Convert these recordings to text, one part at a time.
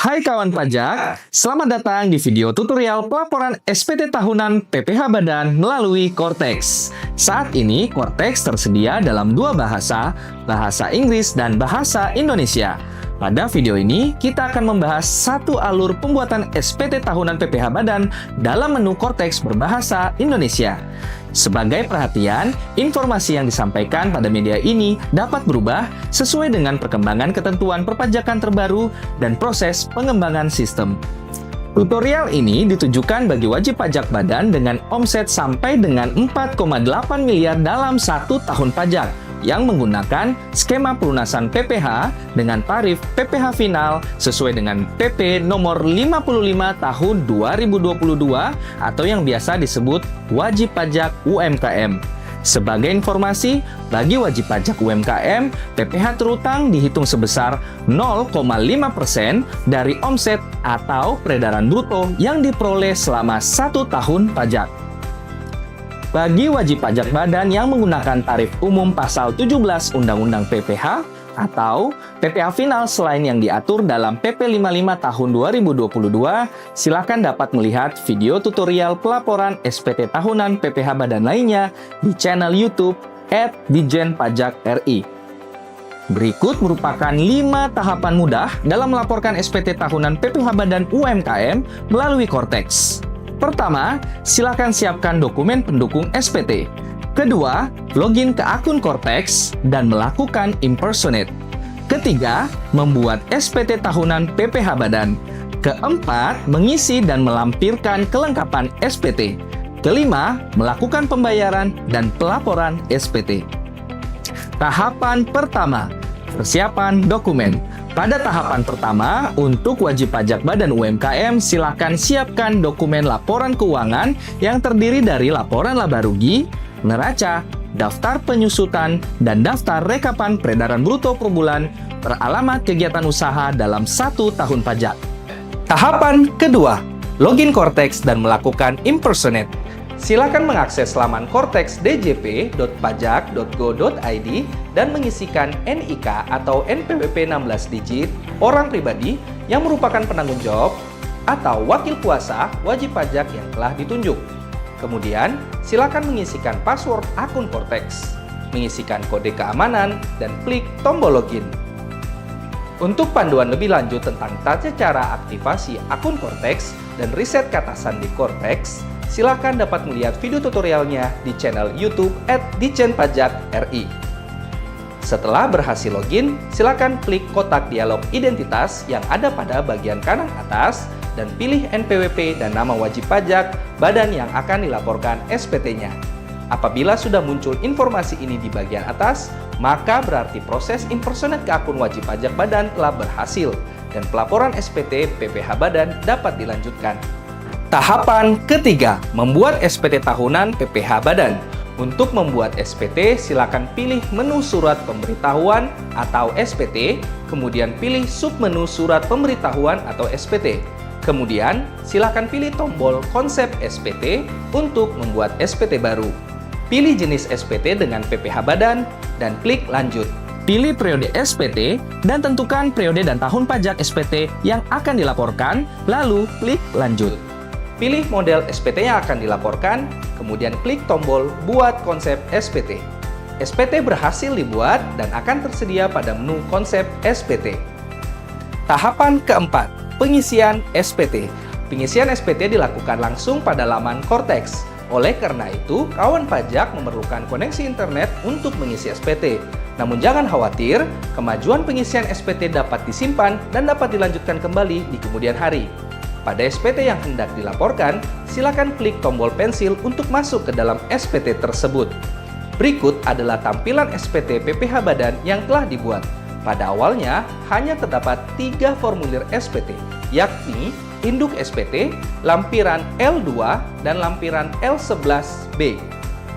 Hai kawan pajak, selamat datang di video tutorial pelaporan SPT tahunan PPh Badan melalui Cortex. Saat ini Cortex tersedia dalam dua bahasa, bahasa Inggris dan bahasa Indonesia. Pada video ini, kita akan membahas satu alur pembuatan SPT tahunan PPh Badan dalam menu Cortex berbahasa Indonesia. Sebagai perhatian, informasi yang disampaikan pada media ini dapat berubah sesuai dengan perkembangan ketentuan perpajakan terbaru dan proses pengembangan sistem. Tutorial ini ditujukan bagi wajib pajak badan dengan omset sampai dengan 4,8 miliar dalam satu tahun pajak yang menggunakan skema pelunasan PPh dengan tarif PPh final sesuai dengan PP nomor 55 tahun 2022 atau yang biasa disebut wajib pajak UMKM. Sebagai informasi, bagi wajib pajak UMKM, PPh terutang dihitung sebesar 0,5% dari omset atau peredaran bruto yang diperoleh selama satu tahun pajak. Bagi wajib pajak badan yang menggunakan tarif umum pasal 17 Undang-Undang PPh atau PPh final selain yang diatur dalam PP 55 tahun 2022, silakan dapat melihat video tutorial pelaporan SPT tahunan PPh Badan lainnya di channel YouTube @Ditjenpajak.ri. Berikut merupakan 5 tahapan mudah dalam melaporkan SPT tahunan PPh Badan UMKM melalui Cortex. Pertama, silakan siapkan dokumen pendukung SPT. Kedua, login ke akun Cortex dan melakukan impersonate. Ketiga, membuat SPT tahunan PPh Badan. Keempat, mengisi dan melampirkan kelengkapan SPT. Kelima, melakukan pembayaran dan pelaporan SPT. Tahapan pertama, persiapan dokumen. Pada tahapan pertama, untuk wajib pajak badan UMKM, silakan siapkan dokumen laporan keuangan yang terdiri dari laporan laba rugi, neraca, daftar penyusutan, dan daftar rekapan peredaran bruto per bulan per alamat kegiatan usaha dalam satu tahun pajak. Tahapan kedua, login Cortex dan melakukan impersonate. Silakan mengakses laman Cortex djp.pajak.go.id dan mengisikan NIK atau NPWP 16 digit orang pribadi yang merupakan penanggung jawab atau wakil kuasa wajib pajak yang telah ditunjuk. Kemudian, silakan mengisikan password akun Cortex, mengisikan kode keamanan, dan klik tombol login. Untuk panduan lebih lanjut tentang tata cara aktivasi akun Cortex dan riset kata sandi Cortex, silakan dapat melihat video tutorialnya di channel YouTube @Ditjenpajak.ri. Setelah berhasil login, silakan klik kotak dialog identitas yang ada pada bagian kanan atas dan pilih NPWP dan nama wajib pajak badan yang akan dilaporkan SPT-nya. Apabila sudah muncul informasi ini di bagian atas, maka berarti proses impersonate ke akun wajib pajak badan telah berhasil dan pelaporan SPT PPh Badan dapat dilanjutkan. Tahapan ketiga, membuat SPT tahunan PPh Badan. Untuk membuat SPT, silakan pilih menu surat pemberitahuan atau SPT, kemudian pilih submenu surat pemberitahuan atau SPT. Kemudian, silakan pilih tombol konsep SPT untuk membuat SPT baru. Pilih jenis SPT dengan PPh Badan dan klik lanjut. Pilih periode SPT dan tentukan periode dan tahun pajak SPT yang akan dilaporkan, lalu klik lanjut. Pilih model SPT yang akan dilaporkan, kemudian klik tombol Buat Konsep SPT. SPT berhasil dibuat dan akan tersedia pada menu Konsep SPT. Tahapan keempat, pengisian SPT. Pengisian SPT dilakukan langsung pada laman Cortex. Oleh karena itu, kawan pajak memerlukan koneksi internet untuk mengisi SPT. Namun jangan khawatir, kemajuan pengisian SPT dapat disimpan dan dapat dilanjutkan kembali di kemudian hari. Pada SPT yang hendak dilaporkan, silakan klik tombol pensil untuk masuk ke dalam SPT tersebut. Berikut adalah tampilan SPT PPh Badan yang telah dibuat. Pada awalnya, hanya terdapat 3 formulir SPT, yakni induk SPT, lampiran L2, dan lampiran L11B.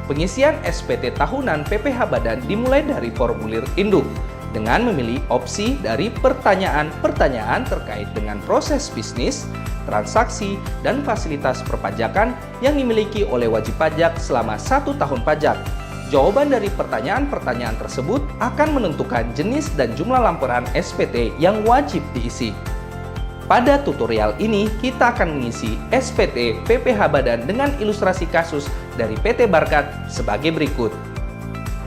Pengisian SPT tahunan PPh Badan dimulai dari formulir induk, dengan memilih opsi dari pertanyaan-pertanyaan terkait dengan proses bisnis, transaksi, dan fasilitas perpajakan yang dimiliki oleh wajib pajak selama satu tahun pajak. Jawaban dari pertanyaan-pertanyaan tersebut akan menentukan jenis dan jumlah lampiran SPT yang wajib diisi. Pada tutorial ini, kita akan mengisi SPT PPh Badan dengan ilustrasi kasus dari PT Barkat sebagai berikut.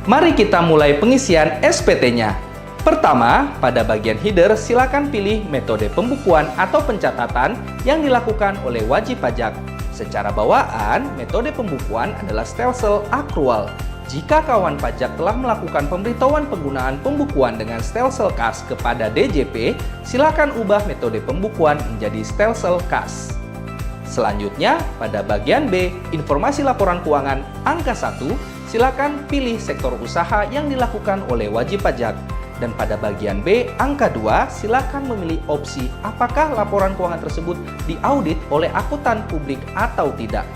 Mari kita mulai pengisian SPT-nya. Pertama, pada bagian header, silakan pilih metode pembukuan atau pencatatan yang dilakukan oleh wajib pajak. Secara bawaan, metode pembukuan adalah stelsel akrual. Jika kawan pajak telah melakukan pemberitahuan penggunaan pembukuan dengan stelsel kas kepada DJP, silakan ubah metode pembukuan menjadi stelsel kas. Selanjutnya, pada bagian B, informasi laporan keuangan angka 1, silakan pilih sektor usaha yang dilakukan oleh wajib pajak. Dan pada bagian B, angka 2, silakan memilih opsi apakah laporan keuangan tersebut diaudit oleh akuntan publik atau tidak.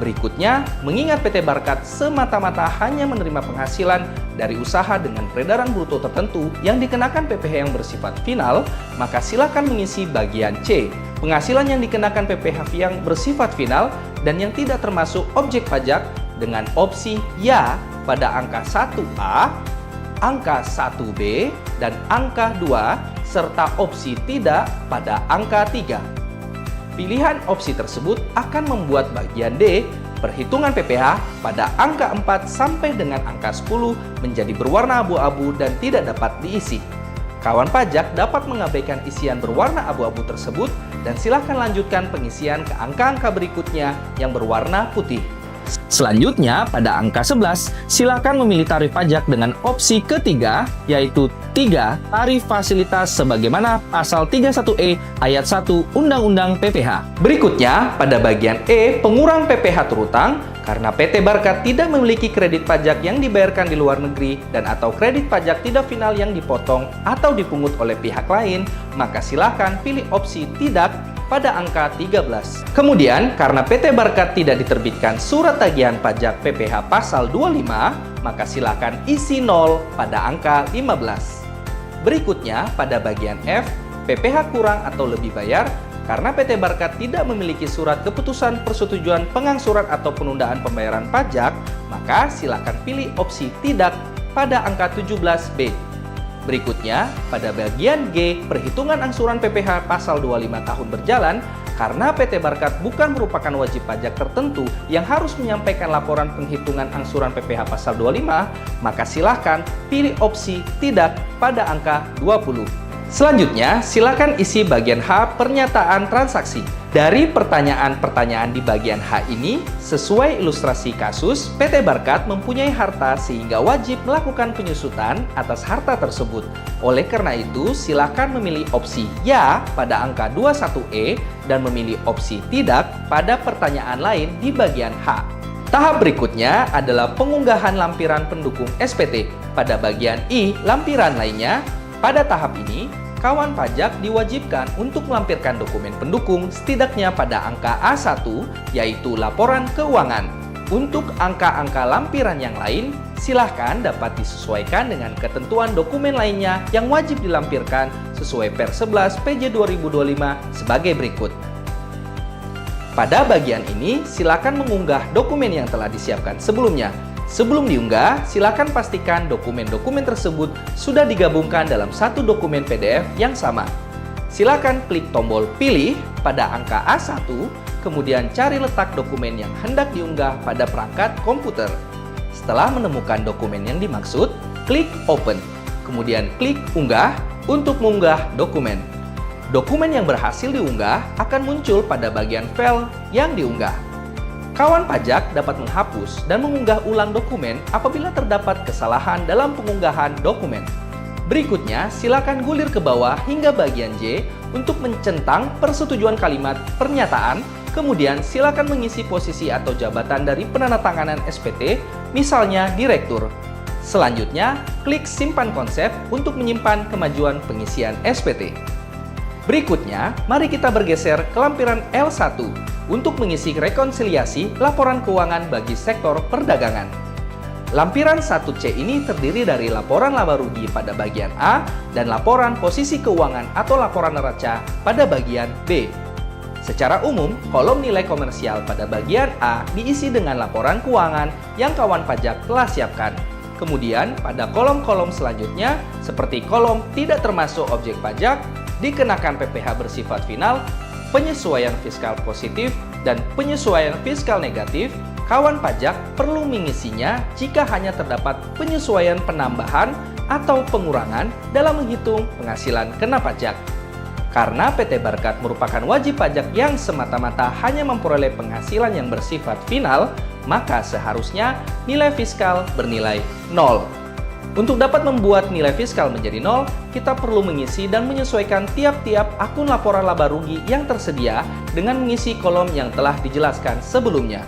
Berikutnya, mengingat PT Barkat semata-mata hanya menerima penghasilan dari usaha dengan peredaran bruto tertentu yang dikenakan PPh yang bersifat final, maka silakan mengisi bagian C, penghasilan yang dikenakan PPh yang bersifat final dan yang tidak termasuk objek pajak dengan opsi ya pada angka 1A, angka 1B, dan angka 2, serta opsi tidak pada angka 3. Pilihan opsi tersebut akan membuat bagian D, perhitungan PPh pada angka 4 sampai dengan angka 10 menjadi berwarna abu-abu dan tidak dapat diisi. Kawan pajak dapat mengabaikan isian berwarna abu-abu tersebut dan silakan lanjutkan pengisian ke angka-angka berikutnya yang berwarna putih. Selanjutnya, pada angka 11, silakan memilih tarif pajak dengan opsi ketiga, yaitu 3 tarif fasilitas sebagaimana pasal 31E ayat 1 Undang-Undang PPh. Berikutnya, pada bagian E, pengurang PPh terutang, karena PT Barkat tidak memiliki kredit pajak yang dibayarkan di luar negeri dan atau kredit pajak tidak final yang dipotong atau dipungut oleh pihak lain, maka silakan pilih opsi tidak pada angka 13. Kemudian, karena PT Barkat tidak diterbitkan surat tagihan pajak PPh pasal 25, maka silakan isi 0 pada angka 15. Berikutnya, pada bagian F, PPh kurang atau lebih bayar, karena PT Barkat tidak memiliki surat keputusan persetujuan pengangsuran atau penundaan pembayaran pajak, maka silakan pilih opsi tidak pada angka 17B. Berikutnya, pada bagian G, perhitungan angsuran PPh pasal 25 tahun berjalan, karena PT Barkat bukan merupakan wajib pajak tertentu yang harus menyampaikan laporan penghitungan angsuran PPh pasal 25, maka silakan pilih opsi tidak pada angka 20. Selanjutnya, silakan isi bagian H, pernyataan transaksi. Dari pertanyaan-pertanyaan di bagian H ini, sesuai ilustrasi kasus, PT Barkat mempunyai harta sehingga wajib melakukan penyusutan atas harta tersebut. Oleh karena itu, silakan memilih opsi ya pada angka 21E dan memilih opsi tidak pada pertanyaan lain di bagian H. Tahap berikutnya adalah pengunggahan lampiran pendukung SPT. Pada bagian I, lampiran lainnya, pada tahap ini, kawan pajak diwajibkan untuk melampirkan dokumen pendukung setidaknya pada angka A1, yaitu laporan keuangan. Untuk angka-angka lampiran yang lain, silahkan dapat disesuaikan dengan ketentuan dokumen lainnya yang wajib dilampirkan sesuai Per 11 PJ 2025 sebagai berikut. Pada bagian ini, silakan mengunggah dokumen yang telah disiapkan sebelumnya. Sebelum diunggah, silakan pastikan dokumen-dokumen tersebut sudah digabungkan dalam satu dokumen PDF yang sama. Silakan klik tombol pilih pada angka A1, kemudian cari letak dokumen yang hendak diunggah pada perangkat komputer. Setelah menemukan dokumen yang dimaksud, klik open, kemudian klik unggah untuk mengunggah dokumen. Dokumen yang berhasil diunggah akan muncul pada bagian file yang diunggah. Kawan pajak dapat menghapus dan mengunggah ulang dokumen apabila terdapat kesalahan dalam pengunggahan dokumen. Berikutnya, silakan gulir ke bawah hingga bagian J untuk mencentang persetujuan kalimat pernyataan, kemudian silakan mengisi posisi atau jabatan dari penandatanganan SPT, misalnya direktur. Selanjutnya, klik simpan konsep untuk menyimpan kemajuan pengisian SPT. Berikutnya, mari kita bergeser ke lampiran L1 untuk mengisi rekonsiliasi laporan keuangan bagi sektor perdagangan. Lampiran 1C ini terdiri dari laporan laba rugi pada bagian A dan laporan posisi keuangan atau laporan neraca pada bagian B. Secara umum, kolom nilai komersial pada bagian A diisi dengan laporan keuangan yang kawan pajak telah siapkan. Kemudian, pada kolom-kolom selanjutnya, seperti kolom tidak termasuk objek pajak, dikenakan PPh bersifat final, penyesuaian fiskal positif, dan penyesuaian fiskal negatif, kawan pajak perlu mengisinya jika hanya terdapat penyesuaian penambahan atau pengurangan dalam menghitung penghasilan kena pajak. Karena PT Barkat merupakan wajib pajak yang semata-mata hanya memperoleh penghasilan yang bersifat final, maka seharusnya nilai fiskal bernilai 0. Untuk dapat membuat nilai fiskal menjadi 0, kita perlu mengisi dan menyesuaikan tiap-tiap akun laporan laba rugi yang tersedia dengan mengisi kolom yang telah dijelaskan sebelumnya.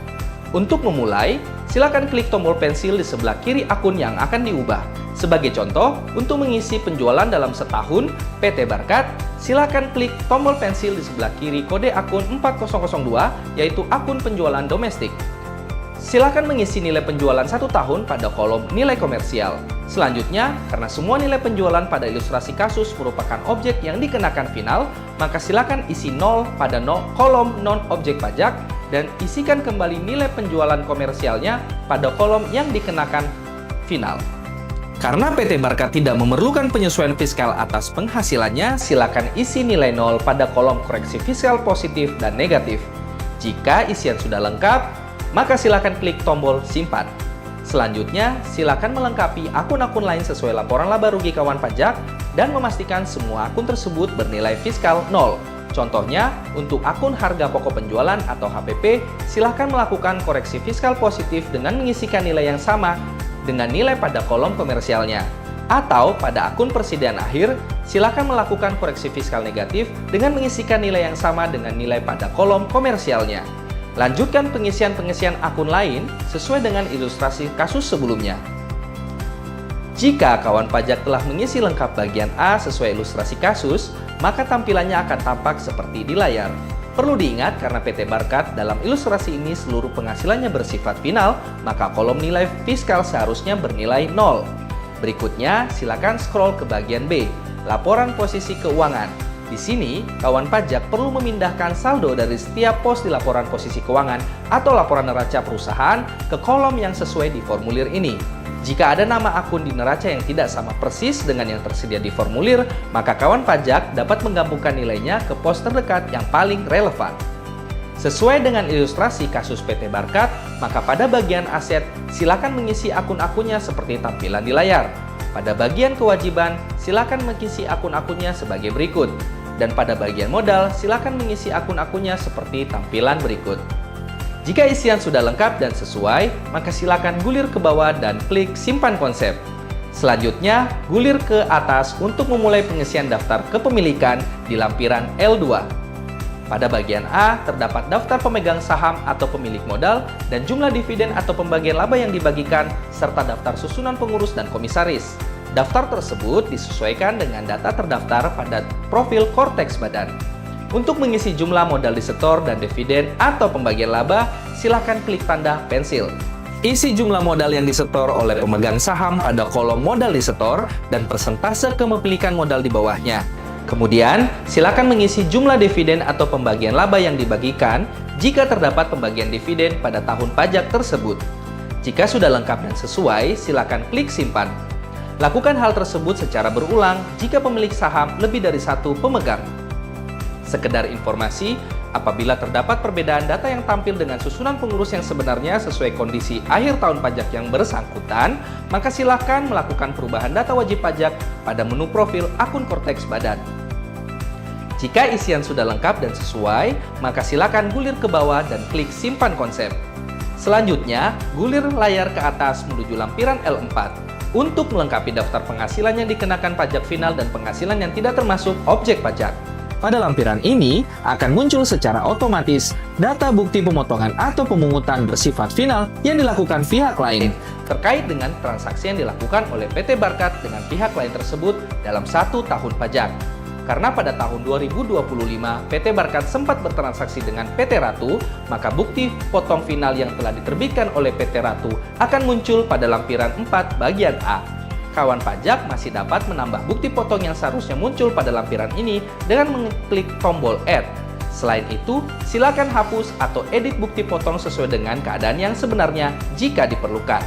Untuk memulai, silakan klik tombol pensil di sebelah kiri akun yang akan diubah. Sebagai contoh, untuk mengisi penjualan dalam setahun PT Barkat, silakan klik tombol pensil di sebelah kiri kode akun 4002, yaitu akun penjualan domestik. Silakan mengisi nilai penjualan 1 tahun pada kolom nilai komersial. Selanjutnya, karena semua nilai penjualan pada ilustrasi kasus merupakan objek yang dikenakan final, maka silakan isi 0 pada kolom non-objek pajak dan isikan kembali nilai penjualan komersialnya pada kolom yang dikenakan final. Karena PT Barkat tidak memerlukan penyesuaian fiskal atas penghasilannya, silakan isi nilai 0 pada kolom koreksi fiskal positif dan negatif. Jika isian sudah lengkap, maka silakan klik tombol simpan. Selanjutnya, silakan melengkapi akun-akun lain sesuai laporan laba rugi kawan pajak dan memastikan semua akun tersebut bernilai fiskal 0. Contohnya, untuk akun harga pokok penjualan atau HPP, silakan melakukan koreksi fiskal positif dengan mengisikan nilai yang sama dengan nilai pada kolom komersialnya. Atau pada akun persediaan akhir, silakan melakukan koreksi fiskal negatif dengan mengisikan nilai yang sama dengan nilai pada kolom komersialnya. Lanjutkan pengisian-pengisian akun lain sesuai dengan ilustrasi kasus sebelumnya. Jika kawan pajak telah mengisi lengkap bagian A sesuai ilustrasi kasus, maka tampilannya akan tampak seperti di layar. Perlu diingat karena PT Barkat dalam ilustrasi ini seluruh penghasilannya bersifat final, maka kolom nilai fiskal seharusnya bernilai 0. Berikutnya, silakan scroll ke bagian B, laporan posisi keuangan. Di sini, kawan pajak perlu memindahkan saldo dari setiap pos di laporan posisi keuangan atau laporan neraca perusahaan ke kolom yang sesuai di formulir ini. Jika ada nama akun di neraca yang tidak sama persis dengan yang tersedia di formulir, maka kawan pajak dapat menggabungkan nilainya ke pos terdekat yang paling relevan. Sesuai dengan ilustrasi kasus PT Barkat, maka pada bagian aset, silakan mengisi akun-akunnya seperti tampilan di layar. Pada bagian kewajiban, silakan mengisi akun-akunnya sebagai berikut. Dan pada bagian modal, silakan mengisi akun-akunnya seperti tampilan berikut. Jika isian sudah lengkap dan sesuai, maka silakan gulir ke bawah dan klik simpan konsep. Selanjutnya, gulir ke atas untuk memulai pengisian daftar kepemilikan di lampiran L2. Pada bagian A, terdapat daftar pemegang saham atau pemilik modal dan jumlah dividen atau pembagian laba yang dibagikan, serta daftar susunan pengurus dan komisaris. Daftar tersebut disesuaikan dengan data terdaftar pada profil Korteks Badan. Untuk mengisi jumlah modal disetor dan dividen atau pembagian laba, silakan klik tanda pensil. Isi jumlah modal yang disetor oleh pemegang saham pada kolom modal disetor dan persentase kepemilikan modal di bawahnya. Kemudian, silakan mengisi jumlah dividen atau pembagian laba yang dibagikan jika terdapat pembagian dividen pada tahun pajak tersebut. Jika sudah lengkap dan sesuai, silakan klik simpan. Lakukan hal tersebut secara berulang jika pemilik saham lebih dari satu pemegang. Sekedar informasi, apabila terdapat perbedaan data yang tampil dengan susunan pengurus yang sebenarnya sesuai kondisi akhir tahun pajak yang bersangkutan, maka silakan melakukan perubahan data wajib pajak pada menu profil akun Korteks Badan. Jika isian sudah lengkap dan sesuai, maka silakan gulir ke bawah dan klik simpan konsep. Selanjutnya, gulir layar ke atas menuju lampiran L4 untuk melengkapi daftar penghasilan yang dikenakan pajak final dan penghasilan yang tidak termasuk objek pajak. Pada lampiran ini akan muncul secara otomatis data bukti pemotongan atau pemungutan bersifat final yang dilakukan pihak lain terkait dengan transaksi yang dilakukan oleh PT Barkat dengan pihak lain tersebut dalam 1 tahun pajak. Karena pada tahun 2025 PT Barkat sempat bertransaksi dengan PT Ratu, maka bukti potong final yang telah diterbitkan oleh PT Ratu akan muncul pada lampiran 4 bagian A. Kawan pajak masih dapat menambah bukti potong yang seharusnya muncul pada lampiran ini dengan mengklik tombol Add. Selain itu, silakan hapus atau edit bukti potong sesuai dengan keadaan yang sebenarnya jika diperlukan.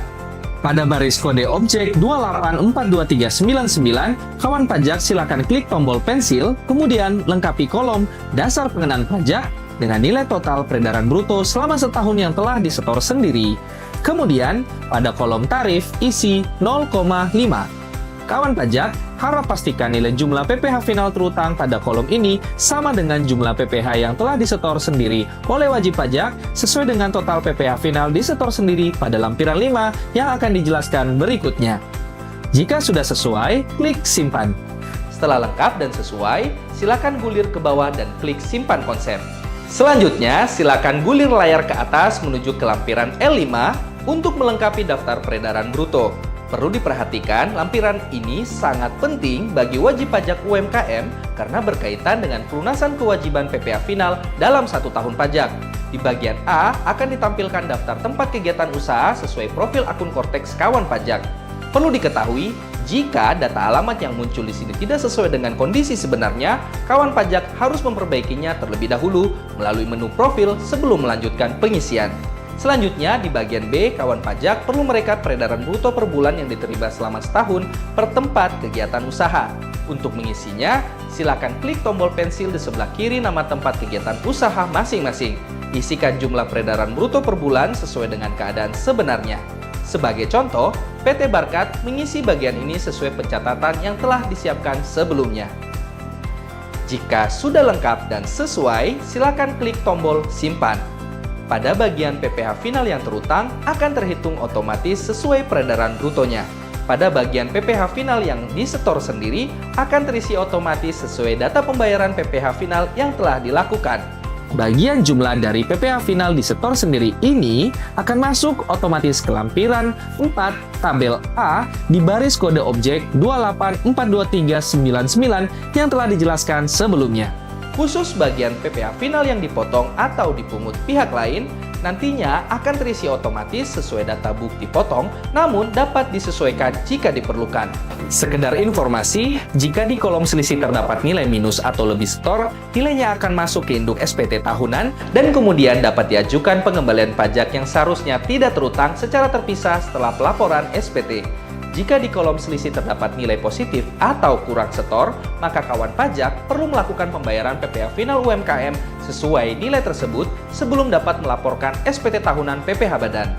Pada baris kode objek 2842399, kawan pajak silakan klik tombol pensil, kemudian lengkapi kolom dasar pengenaan pajak dengan nilai total peredaran bruto selama setahun yang telah disetor sendiri. Kemudian, pada kolom tarif isi 0,5. Kawan pajak harap pastikan nilai jumlah PPh final terutang pada kolom ini sama dengan jumlah PPh yang telah disetor sendiri oleh wajib pajak sesuai dengan total PPh final disetor sendiri pada lampiran 5 yang akan dijelaskan berikutnya. Jika sudah sesuai, klik simpan. Setelah lengkap dan sesuai, silakan gulir ke bawah dan klik simpan konsep. Selanjutnya, silakan gulir layar ke atas menuju ke lampiran L5 untuk melengkapi daftar peredaran bruto. Perlu diperhatikan, lampiran ini sangat penting bagi wajib pajak UMKM karena berkaitan dengan pelunasan kewajiban PPh final dalam 1 tahun pajak. Di bagian A akan ditampilkan daftar tempat kegiatan usaha sesuai profil akun Kortex kawan pajak. Perlu diketahui, jika data alamat yang muncul di sini tidak sesuai dengan kondisi sebenarnya, kawan pajak harus memperbaikinya terlebih dahulu melalui menu profil sebelum melanjutkan pengisian. Selanjutnya, di bagian B, kawan pajak perlu merekap peredaran bruto per bulan yang diterima selama setahun per tempat kegiatan usaha. Untuk mengisinya, silakan klik tombol pensil di sebelah kiri nama tempat kegiatan usaha masing-masing. Isikan jumlah peredaran bruto per bulan sesuai dengan keadaan sebenarnya. Sebagai contoh, PT Barkat mengisi bagian ini sesuai pencatatan yang telah disiapkan sebelumnya. Jika sudah lengkap dan sesuai, silakan klik tombol simpan. Pada bagian PPh final yang terutang akan terhitung otomatis sesuai peredaran brutonya. Pada bagian PPh final yang disetor sendiri akan terisi otomatis sesuai data pembayaran PPh final yang telah dilakukan. Bagian jumlah dari PPh final disetor sendiri ini akan masuk otomatis ke lampiran 4 tabel A di baris kode objek 2842399 yang telah dijelaskan sebelumnya. Khusus bagian PPh final yang dipotong atau dipungut pihak lain, nantinya akan terisi otomatis sesuai data bukti potong, namun dapat disesuaikan jika diperlukan. Sekedar informasi, jika di kolom selisih terdapat nilai minus atau lebih setor, nilainya akan masuk ke induk SPT tahunan dan kemudian dapat diajukan pengembalian pajak yang seharusnya tidak terutang secara terpisah setelah pelaporan SPT. Jika di kolom selisih terdapat nilai positif atau kurang setor, maka kawan pajak perlu melakukan pembayaran PPh final UMKM sesuai nilai tersebut sebelum dapat melaporkan SPT tahunan PPh Badan.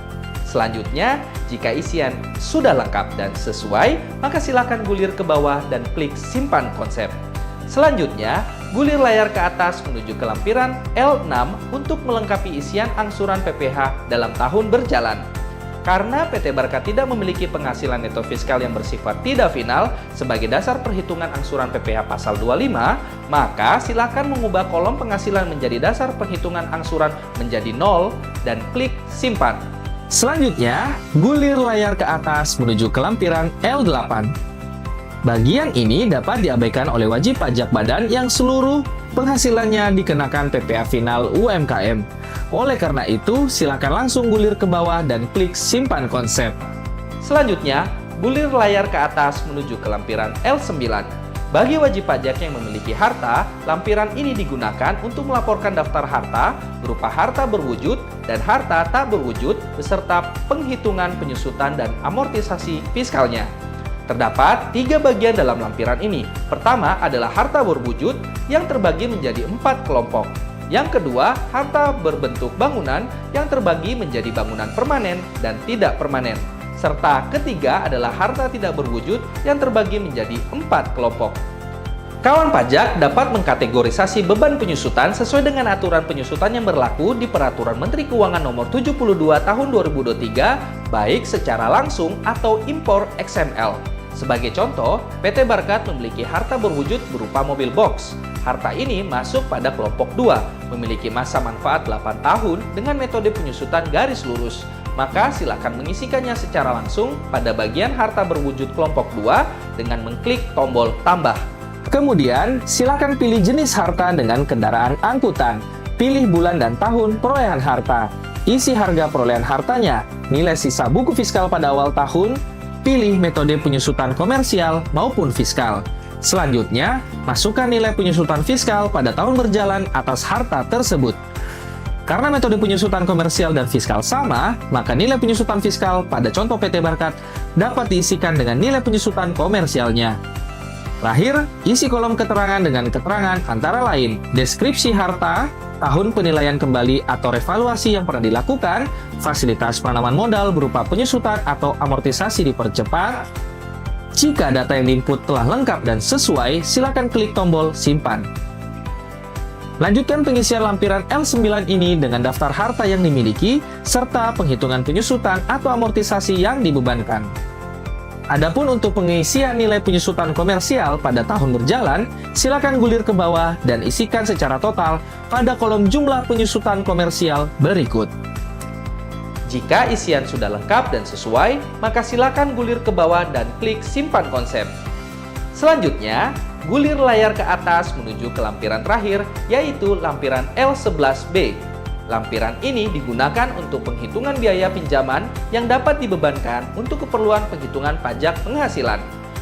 Selanjutnya, jika isian sudah lengkap dan sesuai, maka silakan gulir ke bawah dan klik simpan konsep. Selanjutnya, gulir layar ke atas menuju ke lampiran L6 untuk melengkapi isian angsuran PPh dalam tahun berjalan. Karena PT Barkat tidak memiliki penghasilan neto fiskal yang bersifat tidak final sebagai dasar perhitungan angsuran PPh pasal 25, maka silakan mengubah kolom penghasilan menjadi dasar perhitungan angsuran menjadi 0 dan klik simpan. Selanjutnya, gulir layar ke atas menuju ke lampiran L8. Bagian ini dapat diabaikan oleh wajib pajak badan yang seluruh penghasilannya dikenakan PPh final UMKM. Oleh karena itu, silakan langsung gulir ke bawah dan klik simpan konsep. Selanjutnya, gulir layar ke atas menuju ke lampiran L9. Bagi wajib pajak yang memiliki harta, lampiran ini digunakan untuk melaporkan daftar harta berupa harta berwujud dan harta tak berwujud beserta penghitungan penyusutan dan amortisasi fiskalnya. Terdapat 3 bagian dalam lampiran ini. Pertama adalah harta berwujud yang terbagi menjadi 4 kelompok. Yang kedua, harta berbentuk bangunan yang terbagi menjadi bangunan permanen dan tidak permanen. Serta ketiga adalah harta tidak berwujud yang terbagi menjadi 4 kelompok. Kawan pajak dapat mengkategorisasi beban penyusutan sesuai dengan aturan penyusutan yang berlaku di Peraturan Menteri Keuangan Nomor 72 Tahun 2023, baik secara langsung atau impor XML. Sebagai contoh, PT Barkat memiliki harta berwujud berupa mobil box. Harta ini masuk pada kelompok 2, memiliki masa manfaat 8 tahun dengan metode penyusutan garis lurus. Maka silakan mengisikannya secara langsung pada bagian harta berwujud kelompok 2 dengan mengklik tombol tambah. Kemudian, silakan pilih jenis harta dengan kendaraan angkutan. Pilih bulan dan tahun perolehan harta. Isi harga perolehan hartanya, nilai sisa buku fiskal pada awal tahun, pilih metode penyusutan komersial maupun fiskal. Selanjutnya, masukkan nilai penyusutan fiskal pada tahun berjalan atas harta tersebut. Karena metode penyusutan komersial dan fiskal sama, maka nilai penyusutan fiskal pada contoh PT Barkat dapat diisikan dengan nilai penyusutan komersialnya. Terakhir, isi kolom keterangan dengan keterangan antara lain deskripsi harta, tahun penilaian kembali atau revaluasi yang pernah dilakukan, fasilitas penanaman modal berupa penyusutan atau amortisasi dipercepat. Jika data yang diinput telah lengkap dan sesuai, silakan klik tombol simpan. Lanjutkan pengisian lampiran L9 ini dengan daftar harta yang dimiliki, serta penghitungan penyusutan atau amortisasi yang dibebankan. Adapun untuk pengisian nilai penyusutan komersial pada tahun berjalan, silakan gulir ke bawah dan isikan secara total pada kolom jumlah penyusutan komersial berikut. Jika isian sudah lengkap dan sesuai, maka silakan gulir ke bawah dan klik simpan konsep. Selanjutnya, gulir layar ke atas menuju ke lampiran terakhir, yaitu lampiran L11B. Lampiran ini digunakan untuk penghitungan biaya pinjaman yang dapat dibebankan untuk keperluan penghitungan pajak penghasilan.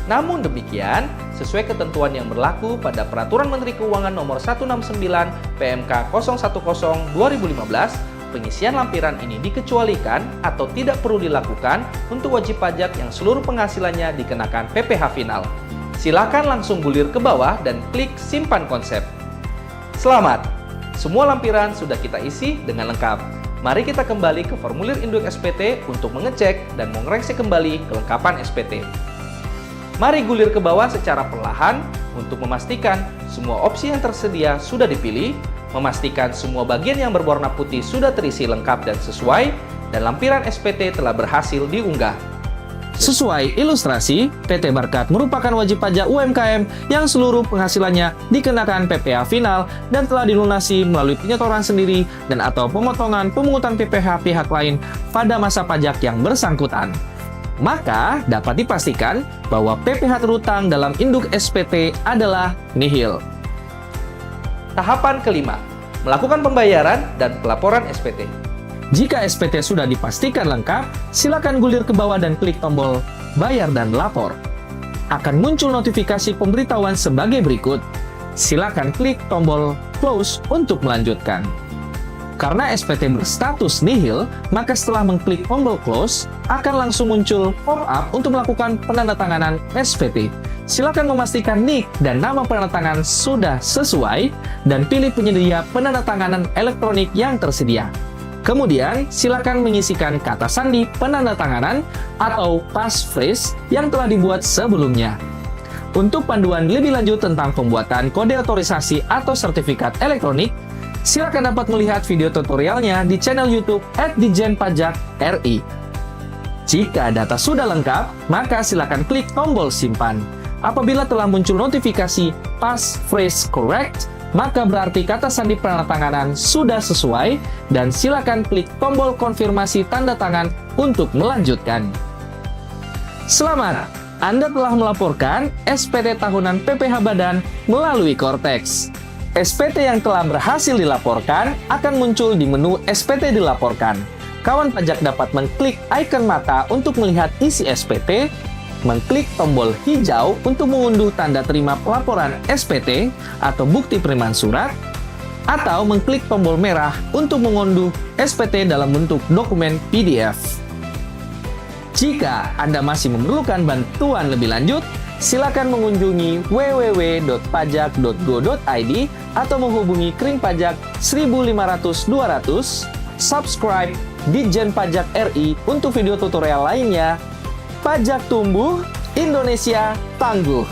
Namun demikian, sesuai ketentuan yang berlaku pada Peraturan Menteri Keuangan Nomor 169 PMK 010/2015, pengisian lampiran ini dikecualikan atau tidak perlu dilakukan untuk wajib pajak yang seluruh penghasilannya dikenakan PPh final. Silakan langsung gulir ke bawah dan klik simpan konsep. Selamat! Semua lampiran sudah kita isi dengan lengkap. Mari kita kembali ke formulir induk SPT untuk mengecek dan mengoreksi kembali kelengkapan SPT. Mari gulir ke bawah secara perlahan untuk memastikan semua opsi yang tersedia sudah dipilih, memastikan semua bagian yang berwarna putih sudah terisi lengkap dan sesuai, dan lampiran SPT telah berhasil diunggah. Sesuai ilustrasi, PT Barkat merupakan wajib pajak UMKM yang seluruh penghasilannya dikenakan PPh final dan telah dilunasi melalui penyetoran sendiri dan atau pemotongan pemungutan PPh pihak lain pada masa pajak yang bersangkutan. Maka dapat dipastikan bahwa PPh terhutang dalam induk SPT adalah nihil. Tahapan kelima, melakukan pembayaran dan pelaporan SPT. Jika SPT sudah dipastikan lengkap, silakan gulir ke bawah dan klik tombol Bayar dan Lapor. Akan muncul notifikasi pemberitahuan sebagai berikut. Silakan klik tombol Close untuk melanjutkan. Karena SPT berstatus nihil, maka setelah mengklik tombol Close, akan langsung muncul pop-up untuk melakukan penandatanganan SPT. Silakan memastikan NIK dan nama penandatangan sudah sesuai, dan pilih penyedia penandatanganan elektronik yang tersedia. Kemudian, silakan mengisikan kata sandi penandatanganan atau passphrase yang telah dibuat sebelumnya. Untuk panduan lebih lanjut tentang pembuatan kode otorisasi atau sertifikat elektronik, silakan dapat melihat video tutorialnya di channel YouTube @ditjenpajak.ri. Jika data sudah lengkap, maka silakan klik tombol simpan. Apabila telah muncul notifikasi passphrase correct, maka berarti kata sandi penandatanganan sudah sesuai dan silakan klik tombol konfirmasi tanda tangan untuk melanjutkan. Selamat! Anda telah melaporkan SPT tahunan PPh Badan melalui Cortex. SPT yang telah berhasil dilaporkan akan muncul di menu SPT dilaporkan. Kawan pajak dapat mengklik ikon mata untuk melihat isi SPT, mengklik tombol hijau untuk mengunduh tanda terima pelaporan SPT atau bukti penerimaan surat, atau mengklik tombol merah untuk mengunduh SPT dalam bentuk dokumen PDF. Jika Anda masih memerlukan bantuan lebih lanjut, silakan mengunjungi www.pajak.go.id atau menghubungi Kring Pajak 1500200, subscribe Ditjen Pajak RI untuk video tutorial lainnya. Pajak tumbuh, Indonesia tangguh.